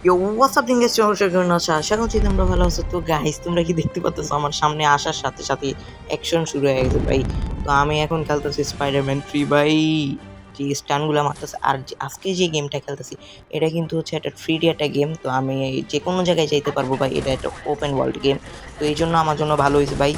ইয়ো WhatsApp দিঙ্গেস চমৎকার জন্য আশা করছি তোমরা ভালো আছো। তো গাইস তোমরা কি দেখতে পাচ্ছ আমার সামনে আসার সাথে সাথে অ্যাকশন শুরু হয়ে গেছে ভাই। তো আমি এখন খেলতেছি স্পাইডারম্যান 3 ভাই। যে স্টানগুলো মারতেছে আর আজকে যে গেমটা খেলতেছি এটা কিন্তু হচ্ছে একটা 3D একটা গেম। তো আমি যে কোনো জায়গায় যাইতে পারবো ভাই, এটা একটা ওপেন ওয়ার্ল্ড গেম। তো এই জন্য আমার জন্য ভালো হয়েছে ভাই।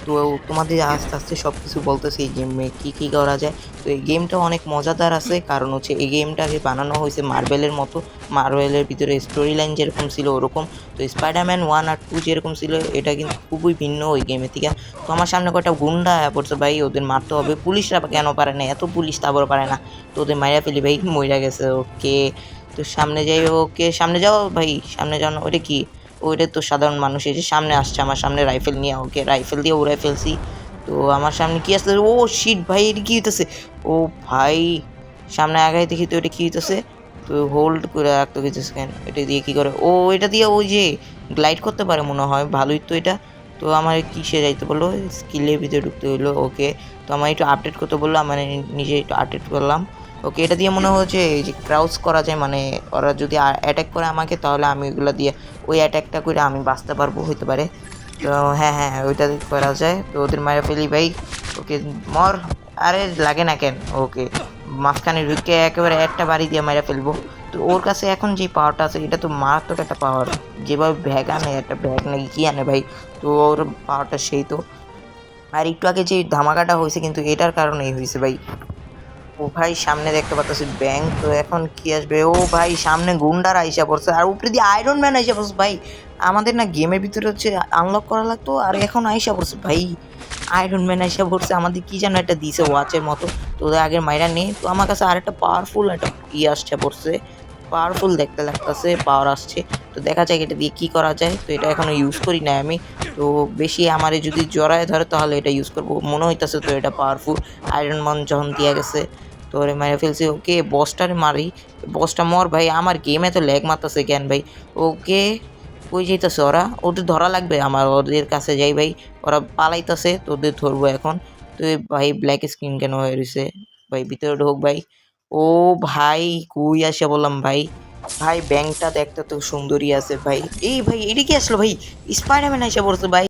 তো তোমাদের আস্তে আস্তে সব কিছু বলতেছি এই গেমে কী কী করা যায়। তো এই গেমটা অনেক মজাদার আছে, কারণ হচ্ছে এই গেমটাকে বানানো হয়েছে মার্বেলের মতো। মার্বেলের ভিতরে স্টোরি লাইন যেরকম ছিল ওরকম। তো স্পাইডারম্যান 1 আর 2 যেরকম ছিল এটা কিন্তু খুবই ভিন্ন ওই গেমের থেকে। তো আমার সামনে কয়টা গুন্ডা পড়ছে ভাই, ওদের মারতে হবে। পুলিশরা কেন পারে না, এত পুলিশ তারপর পারে না। তো ওদের মাইরা ফেলি ভাই, মইরা গেছে। ওকে, তো সামনে যাই। ওকে সামনে যাও ভাই, সামনে যাও না। ওইটা কি? ওইটা তো সাধারণ মানুষ। এই যে সামনে আসছে আমার সামনে রাইফেল নিয়ে। ওকে রাইফেল দিয়ে উড়াই ফেলছি। তো আমার সামনে কি আসছে? ও শিট ভাই, এটা কি হইতেছে? ও ভাই, সামনে আগাই দেখি তো এটা কি হইতেছে। তো হোল্ড করে রাখতে হইতেছে কেন? এটা দিয়ে কি করে? ও এটা দিয়ে ওই যে গ্লাইড করতে পারে মনে হয়, ভালোই তো এটা। তো আমার কিসে যাইতে বললো? স্কিলের ভিতরে ঢুকতে হইলো। ওকে, তো আমার একটু আপডেট করতে বললো, আমার নিজে একটু আপডেট করলাম। ওকে, এটা দিয়ে মনে হচ্ছে এই যে ক্রাউচ করা যায়, মানে ওরা যদি অ্যাটাক করে আমাকে তাহলে আমি ওইগুলো দিয়ে ওই অ্যাটাকটা করে আমি বাঁচতে পারবো, হইতে পারে। তো হ্যাঁ হ্যাঁ, ওইটা করা যায়। তো ওদের মারা ফেলি ভাই। ওকে মর। আরে লাগে না কেন? ওকে, মাঝখানে ঢুকে একেবারে একটা বাড়ি দিয়ে মেরে ফেলবো। তো ওর কাছে এখন যে পাওয়ারটা আছে এটা তো মারাত্মক একটা পাওয়ার। যেভাবে ব্যাগ আনে, একটা ব্যাগ নাকি কি আনে ভাই, তো ওর পাওয়ারটা সেই তো। আর একটু আগে যে ধামাকাটা হয়েছে কিন্তু এটার কারণেই হয়েছে ভাই। ও ভাই সামনে দেখতে পাচ্ছি ব্যাংক। তো এখন কি আসবে? ও ভাই সামনে গুন্ডার আইসা পড়ছে, আর উপরে দিয়ে আয়রন ম্যান আইসা পড়ছে ভাই। আমাদের না গেমের ভিতরে হচ্ছে আনলক করা লাগতো, আর এখন আইসা পড়ছে ভাই। আয়রন ম্যান আইসা পড়ছে, আমাদের কি যেন একটা দিছে ওয়াচের মতো। তো ওদের আগের মাইরা নেই। তো আমার কাছে আরেকটা পাওয়ারফুল একটা আসছে পড়ছে। পাওয়ারফুল দেখতে লাগতেছে, পাওয়ার আসছে। তো দেখা যায় এটা দিয়ে কি করা যায়। তো এটা এখনো ইউজ করি না আমি। তো বেশি আমারে যদি জড়ায় ধরে তাহলে এটা ইউজ করবো মনে হইতাছে। তো এটা পাওয়ারফুল। আয়রন ম্যান যখন দিয়া গেছে তো ওরে মেরে ফেলছি। ওকে বসটারে মারি। বসটা মর ভাই। আমার গেমে তো ল্যাগ মারতেছে কেন ভাই? ওকে, কই যাইতেছে ওরা? ওদের ধরা লাগবে আমার, ওদের কাছে যাই ভাই। ওরা পালাইতেছে, তো ওদের ধরবো এখন। তো ভাই ব্ল্যাক স্ক্রিন কেন হয়ে রয়েছে ভাই? ভিতরে ঢোক ভাই। ও ভাই, কই আসে বললাম ভাই। ভাই ব্যাংকটা দেখতে তো সুন্দরই আছে ভাই। এই ভাই এটা কি আসলো ভাই? স্পাইডারম্যান এসে পড়ছে ভাই।